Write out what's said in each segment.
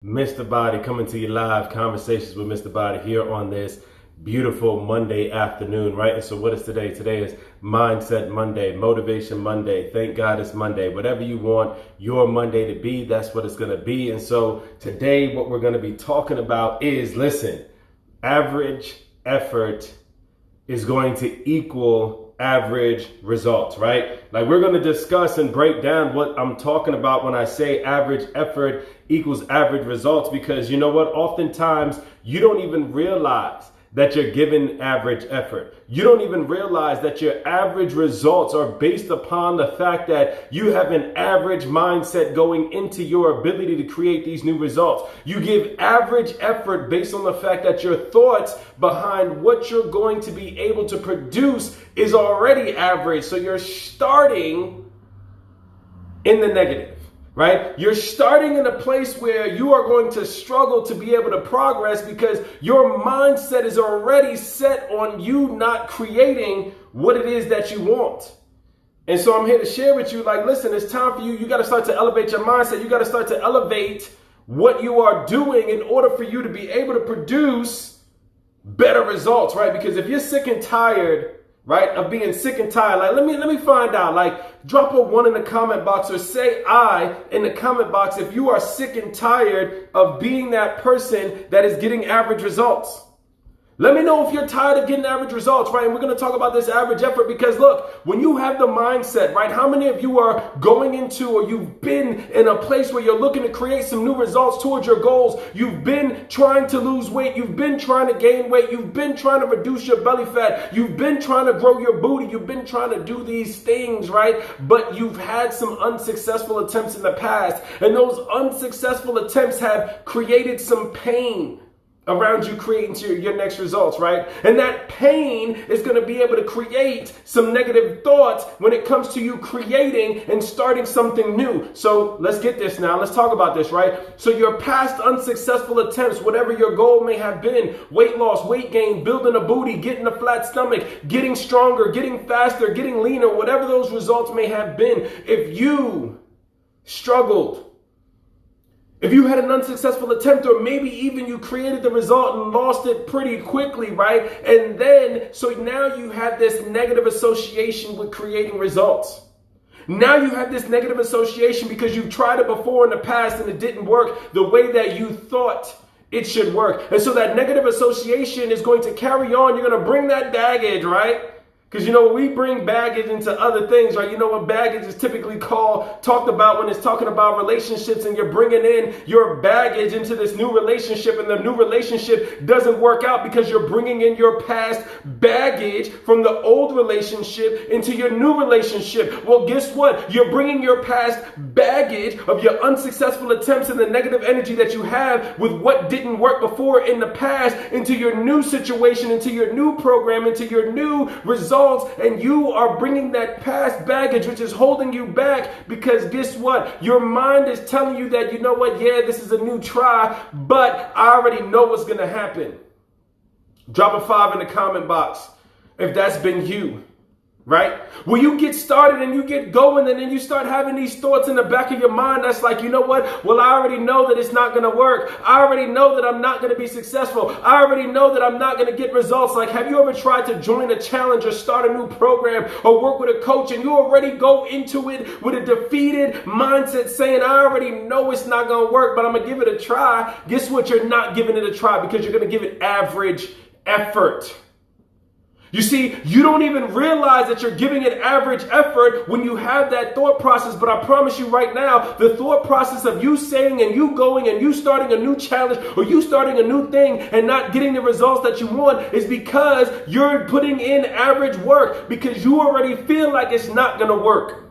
Mr. Body coming to you live, conversations with Mr. Body here on this beautiful Monday afternoon, right? And so what is today? Today is Mindset Monday, Motivation Monday. Thank God it's Monday. Whatever you want your Monday to be, that's what it's going to be. And so today what we're going to be talking about is, listen, average effort is going to equal average results, right? Like we're going to discuss and break down what I'm talking about when I say average effort equals average results, because you know what? Oftentimes you don't even realize that you're giving average effort. You don't even realize that your average results are based upon the fact that you have an average mindset going into your ability to create these new results. You give average effort based on the fact that your thoughts behind what you're going to be able to produce is already average. So you're starting in the negative. Right? You're starting in a place where you are going to struggle to be able to progress because your mindset is already set on you not creating what it is that you want. And so I'm here to share with you, like, listen, it's time for you. You got to start to elevate your mindset. You got to start to elevate what you are doing in order for you to be able to produce better results, right? Because if you're sick and tired, right, of being sick and tired, like, let me find out, like, drop a 1 in the comment box or say I in the comment box if you are sick and tired of being that person that is getting average results. Let me know if you're tired of getting average results, right? And we're going to talk about this average effort because look, when you have the mindset, right? How many of you are going into or you've been in a place where you're looking to create some new results towards your goals? You've been trying to lose weight. You've been trying to gain weight. You've been trying to reduce your belly fat. You've been trying to grow your booty. You've been trying to do these things, right? But you've had some unsuccessful attempts in the past. And those unsuccessful attempts have created some pain around you creating your next results, right? And that pain is going to be able to create some negative thoughts when it comes to you creating and starting something new. So let's get this now. Let's talk about this, right? So your past unsuccessful attempts, whatever your goal may have been, weight loss, weight gain, building a booty, getting a flat stomach, getting stronger, getting faster, getting leaner, whatever those results may have been, if you struggled, if you had an unsuccessful attempt, or maybe even you created the result and lost it pretty quickly, right? And then, so now you have this negative association with creating results. Now you have this negative association because you've tried it before in the past and it didn't work the way that you thought it should work. And so that negative association is going to carry on. You're going to bring that baggage, right? Because, you know, we bring baggage into other things, right? You know what baggage is typically talked about when it's talking about relationships, and you're bringing in your baggage into this new relationship, and the new relationship doesn't work out because you're bringing in your past baggage from the old relationship into your new relationship. Well, guess what? You're bringing your past baggage of your unsuccessful attempts and the negative energy that you have with what didn't work before in the past into your new situation, into your new program, into your new results. And you are bringing that past baggage, which is holding you back, because guess what? Your mind is telling you that, you know what? Yeah, this is a new try, but I already know what's going to happen. Drop a 5 in the comment box if that's been you. Right? Well, you get started and you get going, and then you start having these thoughts in the back of your mind that's like, you know what? Well, I already know that it's not going to work. I already know that I'm not going to be successful. I already know that I'm not going to get results. Like, have you ever tried to join a challenge or start a new program or work with a coach, and you already go into it with a defeated mindset saying, I already know it's not going to work, but I'm going to give it a try? Guess what? You're not giving it a try because you're going to give it average effort. You see, you don't even realize that you're giving it average effort when you have that thought process. But I promise you right now, the thought process of you saying and you going and you starting a new challenge or you starting a new thing and not getting the results that you want is because you're putting in average work, because you already feel like it's not going to work.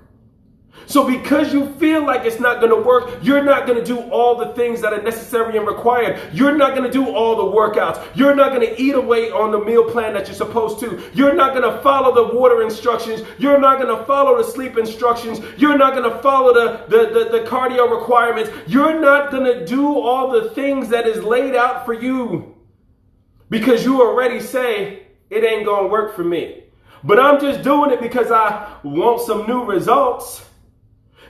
So because you feel like it's not going to work, you're not going to do all the things that are necessary and required. You're not going to do all the workouts. You're not going to eat away on the meal plan that you're supposed to. You're not going to follow the water instructions. You're not going to follow the sleep instructions. You're not going to follow the cardio requirements. You're not going to do all the things that is laid out for you because you already say it ain't going to work for me. But I'm just doing it because I want some new results.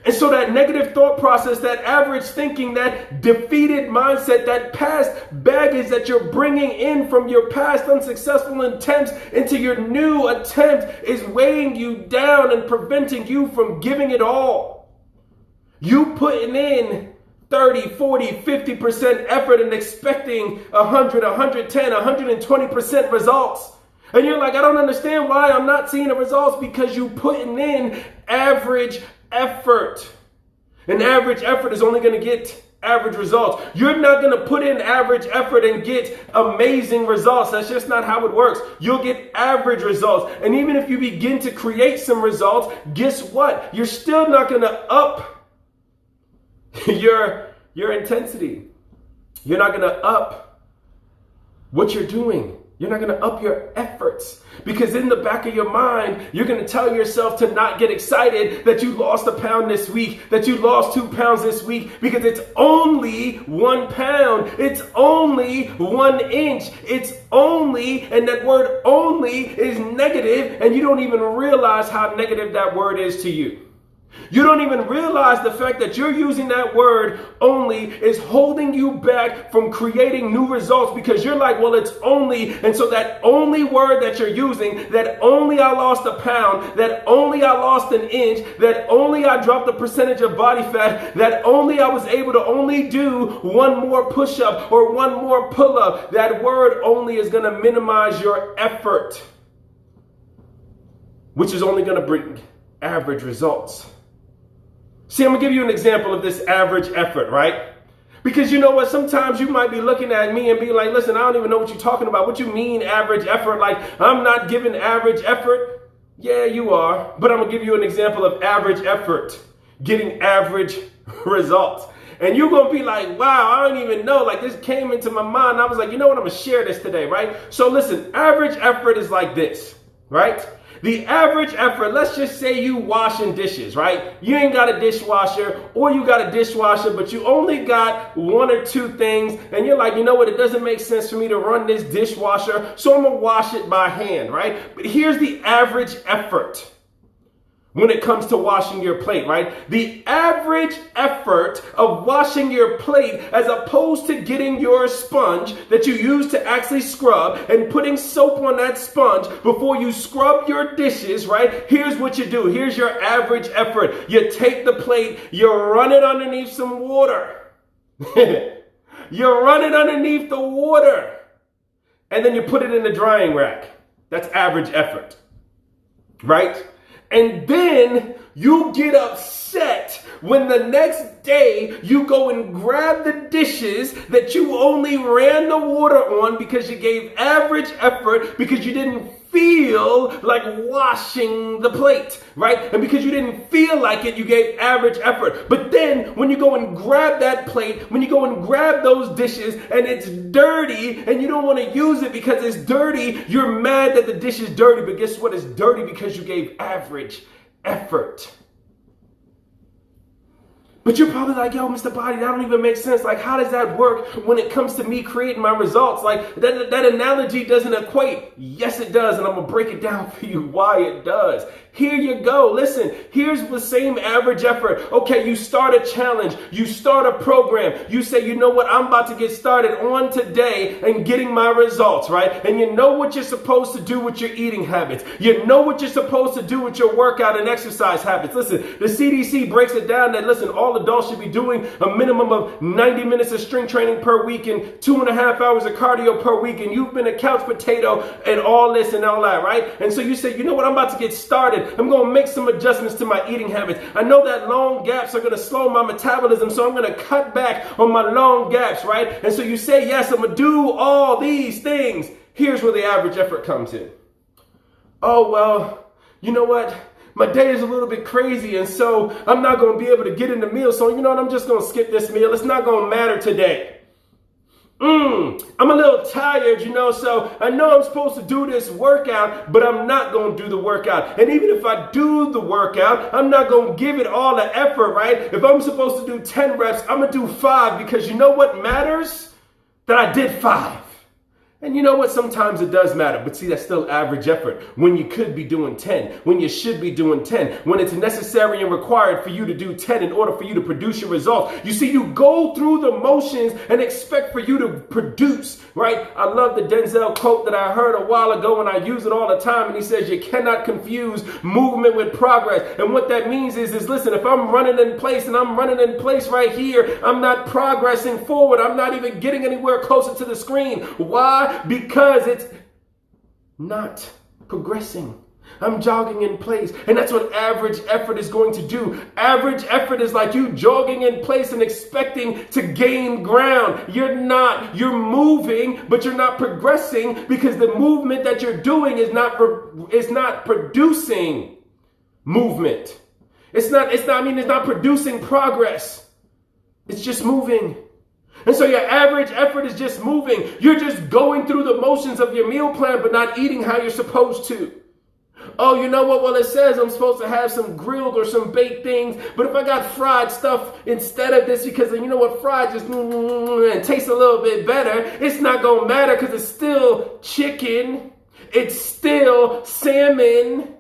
And so that negative thought process, that average thinking, that defeated mindset, that past baggage that you're bringing in from your past unsuccessful attempts into your new attempt is weighing you down and preventing you from giving it all. You putting in 30, 40, 50% effort and expecting 100, 110, 120% results. And you're like, I don't understand why I'm not seeing the results, because you putting in average effort. And average effort is only going to get average results. You're not going to put in average effort and get amazing results. That's just not how it works. You'll get average results. And even if you begin to create some results, guess what? You're still not going to up your intensity. You're not going to up what you're doing. You're not going to up your efforts, because in the back of your mind, you're going to tell yourself to not get excited that you lost a pound this week, that you lost 2 pounds this week, because it's only 1 pound. It's only 1 inch. It's only, and that word only is negative, and you don't even realize how negative that word is to you. You don't even realize the fact that you're using that word only is holding you back from creating new results, because you're like, well, it's only. And so that only word that you're using, that only I lost a pound, that only I lost an inch, that only I dropped a percentage of body fat, that only I was able to only do 1 more push-up or 1 more pull-up, that word only is going to minimize your effort, which is only going to bring average results. See, I'm going to give you an example of this average effort, right? Because you know what? Sometimes you might be looking at me and be like, listen, I don't even know what you're talking about. What you mean average effort? Like, I'm not giving average effort. Yeah, you are. But I'm going to give you an example of average effort getting average results. And you're going to be like, wow, I don't even know. Like, this came into my mind. I was like, you know what? I'm going to share this today, right? So listen, average effort is like this, right? The average effort, let's just say you washing dishes, right? You ain't got a dishwasher, or you got a dishwasher, but you only got 1 or 2 things, and you're like, you know what, it doesn't make sense for me to run this dishwasher, so I'm gonna wash it by hand, right? But here's the average effort when it comes to washing your plate, right? The average effort of washing your plate, as opposed to getting your sponge that you use to actually scrub and putting soap on that sponge before you scrub your dishes, right? Here's what you do. Here's your average effort. You take the plate, you run it underneath some water. You run it underneath the water, and then you put it in the drying rack. That's average effort, right? And then you get upset when the next day you go and grab the dishes that you only ran the water on because you gave average effort, because you didn't feel like washing the plate, right? And because you didn't feel like it, you gave average effort. But then when you go and grab that plate, when you go and grab those dishes and it's dirty and you don't want to use it because it's dirty, you're mad that the dish is dirty. But guess what? It's dirty because you gave average effort. But you're probably like, yo, Mr. Body, that don't even make sense. Like, how does that work when it comes to me creating my results? Like, that analogy doesn't equate. Yes, it does. And I'm going to break it down for you why it does. Here you go. Listen, here's the same average effort. Okay, you start a challenge. You start a program. You say, you know what? I'm about to get started on today and getting my results, right? And you know what you're supposed to do with your eating habits. You know what you're supposed to do with your workout and exercise habits. Listen, the CDC breaks it down that, listen, all adults should be doing a minimum of 90 minutes of strength training per week and 2.5 hours of cardio per week. And you've been a couch potato and all this and all that, right? And so you say, you know what? I'm about to get started. I'm going to make some adjustments to my eating habits. I know that long gaps are going to slow my metabolism, so I'm going to cut back on my long gaps, right? And so you say, yes, I'm going to do all these things. Here's where the average effort comes in. Oh, well, you know what? My day is a little bit crazy, and so I'm not going to be able to get in the meal. So you know what? I'm just going to skip this meal. It's not going to matter today. I'm a little tired, you know, so I know I'm supposed to do this workout, but I'm not going to do the workout. And even if I do the workout, I'm not going to give it all the effort, right? If I'm supposed to do 10 reps, I'm going to do 5, because you know what matters? That I did 5. And you know what? Sometimes it does matter, but see, that's still average effort when you could be doing 10, when you should be doing 10, when it's necessary and required for you to do 10 in order for you to produce your results. You see, you go through the motions and expect for you to produce, right? I love the Denzel quote that I heard a while ago and I use it all the time. And he says, you cannot confuse movement with progress. And what that means is listen, if I'm running in place and I'm running in place right here, I'm not progressing forward. I'm not even getting anywhere closer to the screen. Why? Because it's not progressing. I'm jogging in place. And that's what average effort is going to do. Average effort is like you jogging in place and expecting to gain ground. You're not. You're moving, but you're not progressing because the movement that you're doing is not producing movement. It's not producing progress. It's just moving. And so your average effort is just moving. You're just going through the motions of your meal plan, but not eating how you're supposed to. Oh, you know what? Well, it says I'm supposed to have some grilled or some baked things, but if I got fried stuff instead of this, because you know what? Fried just and tastes a little bit better. It's not going to matter because it's still chicken. It's still salmon.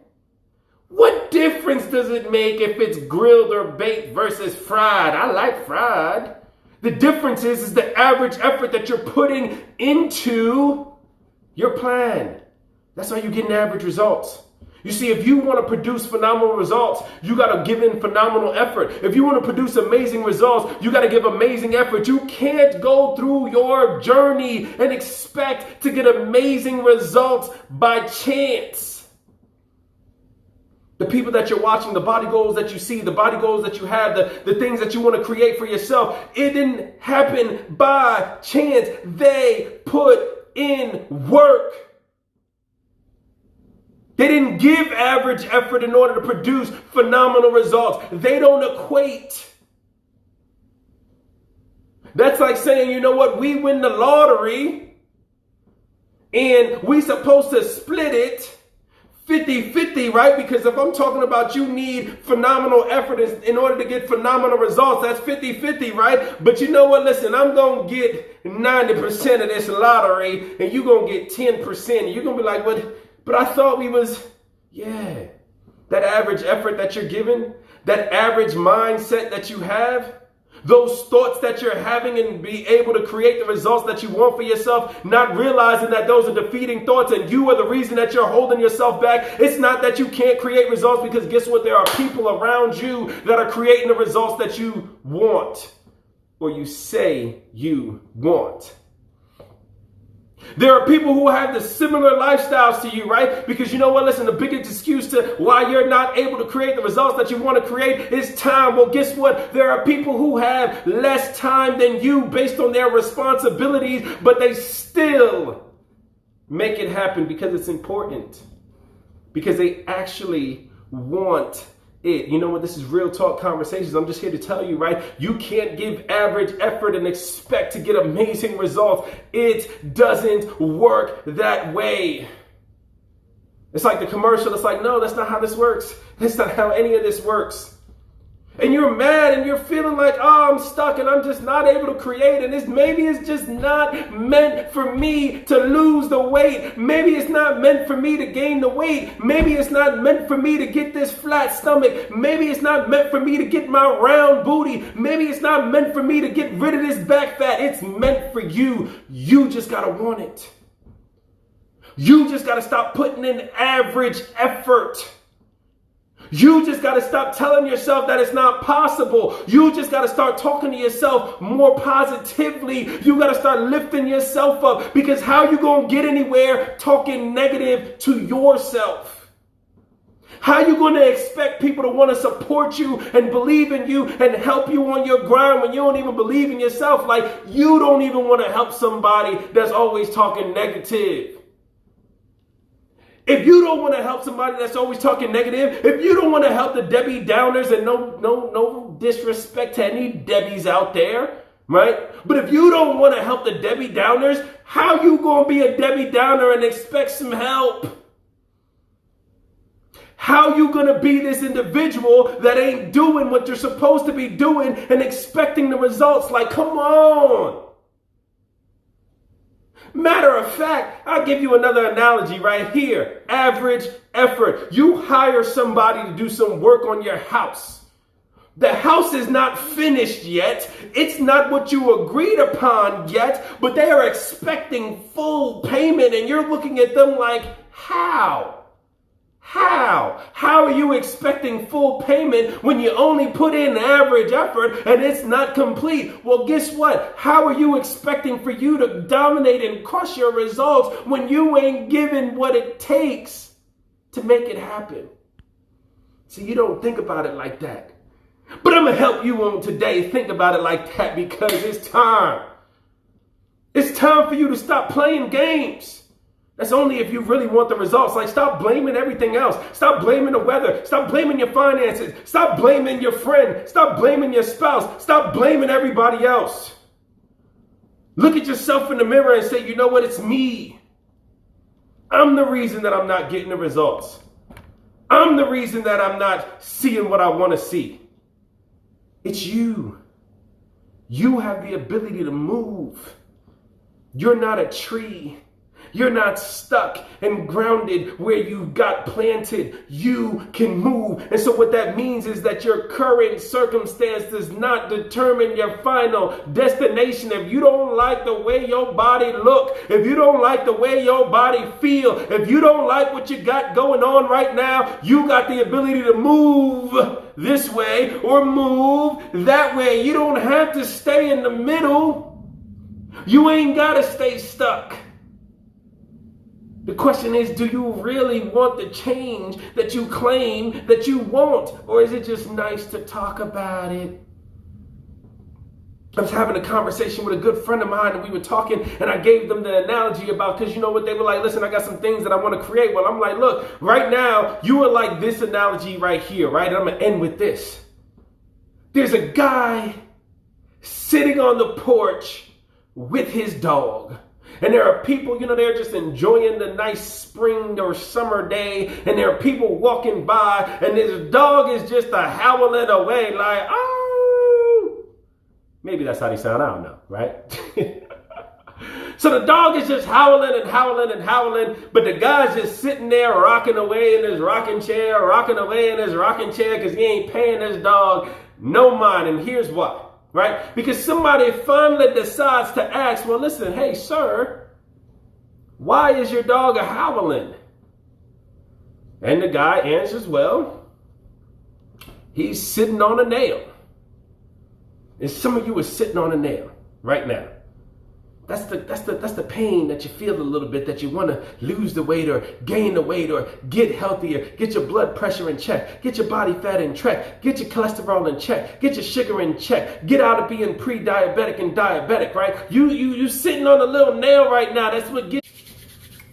What difference does it make if it's grilled or baked versus fried? I like fried. The difference is the average effort that you're putting into your plan. That's how you get average results. You see, if you want to produce phenomenal results, you got to give in phenomenal effort. If you want to produce amazing results, you got to give amazing effort. You can't go through your journey and expect to get amazing results by chance. The people that you're watching, the body goals that you see, the body goals that you have, the things that you want to create for yourself, it didn't happen by chance. They put in work. They didn't give average effort in order to produce phenomenal results. They don't equate. That's like saying, you know what, we win the lottery and we supposed to split it 50-50, right? Because if I'm talking about you need phenomenal effort in order to get phenomenal results, that's 50-50, right? But you know what? Listen, I'm going to get 90% of this lottery and you're going to get 10%. You're going to be like, what? But I thought we was, yeah. That average effort that you're giving, that average mindset that you have, those thoughts that you're having and be able to create the results that you want for yourself, not realizing that those are defeating thoughts and you are the reason that you're holding yourself back. It's not that you can't create results because guess what? There are people around you that are creating the results that you want or you say you want. There are people who have the similar lifestyles to you, right? Because you know what? Listen, the biggest excuse to why you're not able to create the results that you want to create is time. Well, guess what? There are people who have less time than you based on their responsibilities, but they still make it happen because it's important. Because they actually want it. You know what? This is real talk conversations. I'm just here to tell you, right? You can't give average effort and expect to get amazing results. It doesn't work that way. It's like the commercial. It's like, no, that's not how this works. That's not how any of this works. And you're mad and you're feeling like, oh, I'm stuck and I'm just not able to create. And maybe it's just not meant for me to lose the weight. Maybe it's not meant for me to gain the weight. Maybe it's not meant for me to get this flat stomach. Maybe it's not meant for me to get my round booty. Maybe it's not meant for me to get rid of this back fat. It's meant for you. You just got to want it. You just got to stop putting in average effort. You just got to stop telling yourself that it's not possible. You just got to start talking to yourself more positively. You got to start lifting yourself up because how you going to get anywhere talking negative to yourself? How you going to expect people to want to support you and believe in you and help you on your grind when you don't even believe in yourself? Like you don't even want to help somebody that's always talking negative. If you don't want to help somebody that's always talking negative, if you don't want to help the Debbie Downers, and no disrespect to any Debbies out there, right? But if you don't want to help the Debbie Downers, how you going to be a Debbie Downer and expect some help? How you going to be this individual that ain't doing what you're supposed to be doing and expecting the results? Like, come on. Matter of fact, I'll give you another analogy right here. Average effort. You hire somebody to do some work on your house. The house is not finished yet. It's not what you agreed upon yet, but they are expecting full payment, and you're looking at them like, how? How are you expecting full payment when you only put in average effort and it's not complete? Well, guess what? How are you expecting for you to dominate and crush your results when you ain't given what it takes to make it happen? See, you don't think about it like that. But I'm going to help you on today think about it like that, because it's time. It's time for you to stop playing games. That's only if you really want the results. Like, stop blaming everything else. Stop blaming the weather. Stop blaming your finances. Stop blaming your friend. Stop blaming your spouse. Stop blaming everybody else. Look at yourself in the mirror and say, you know what? It's me. I'm the reason that I'm not getting the results. I'm the reason that I'm not seeing what I want to see. It's you. You have the ability to move. You're not a tree. You're not stuck and grounded where you got planted. You can move. And so what that means is that your current circumstance does not determine your final destination. If you don't like the way your body look, if you don't like the way your body feel, if you don't like what you got going on right now, you got the ability to move this way or move that way. You don't have to stay in the middle. You ain't got to stay stuck. The question is, do you really want the change that you claim that you want? Or is it just nice to talk about it? I was having a conversation with a good friend of mine, and we were talking, and I gave them the analogy about, because you know what, they were like, listen, I got some things that I want to create. Well, I'm like, look, right now, you are like this analogy right here, right? And I'm going to end with this. There's a guy sitting on the porch with his dog. And there are people, they're just enjoying the nice spring or summer day. And there are people walking by, and this dog is just howling away like, oh. Maybe that's how they sound. I don't know, right? So the dog is just howling and howling and howling. But the guy's just sitting there rocking away in his rocking chair, because he ain't paying his dog no mind. And here's why. Right? Because somebody finally decides to ask, well, listen, hey, sir, why is your dog howling? And the guy answers, well, he's sitting on a nail. And some of you are sitting on a nail right now. That's the pain that you feel a little bit, that you want to lose the weight or gain the weight or get healthier, get your blood pressure in check, get your body fat in check, get your cholesterol in check, get your sugar in check, get out of being pre-diabetic and diabetic, right? You sitting on a little nail right now. That's what gets,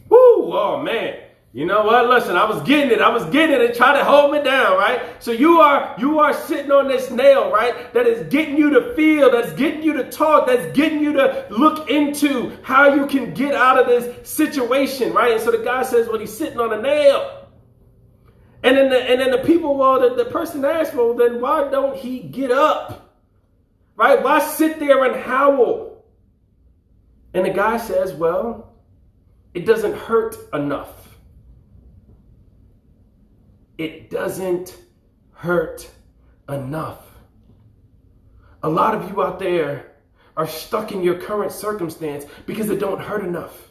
whoo, oh man. You know what? Listen, I was getting it and try to hold me down, right? So you are sitting on this nail, right? That is getting you to feel, that's getting you to talk, that's getting you to look into how you can get out of this situation, right? And so the guy says, well, he's sitting on a nail. And then the people, well, the person asks, well, then why don't he get up? Right? Why sit there and howl? And the guy says, well, it doesn't hurt enough. It doesn't hurt enough. A lot of you out there are stuck in your current circumstance because it don't hurt enough.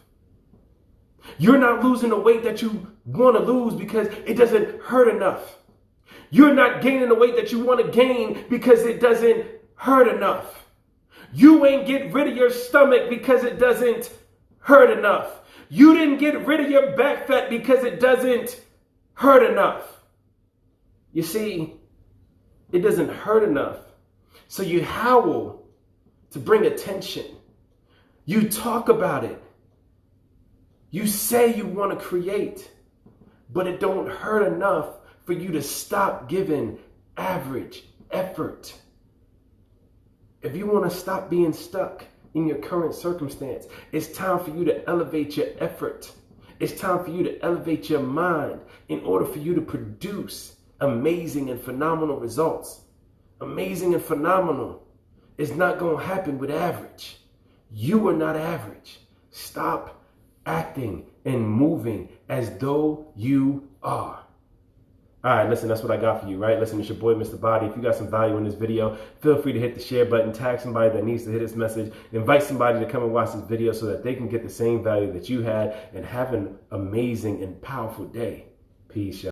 You're not losing the weight that you want to lose because it doesn't hurt enough. You're not gaining the weight that you want to gain because it doesn't hurt enough. You ain't get rid of your stomach because it doesn't hurt enough. You didn't get rid of your back fat because it doesn't hurt enough. You see, it doesn't hurt enough. So you howl to bring attention. You talk about it. You say you want to create, but it don't hurt enough for you to stop giving average effort. If you want to stop being stuck in your current circumstance, it's time for you to elevate your effort. It's time for you to elevate your mind in order for you to produce amazing and phenomenal results. Amazing and phenomenal is not going to happen with average. You are not average. Stop acting and moving as though you are. All right, listen, that's what I got for you, right? Listen, it's your boy, Mr. Body. If you got some value in this video, feel free to hit the share button, tag somebody that needs to hear this message, invite somebody to come and watch this video so that they can get the same value that you had, and have an amazing and powerful day. Peace, y'all.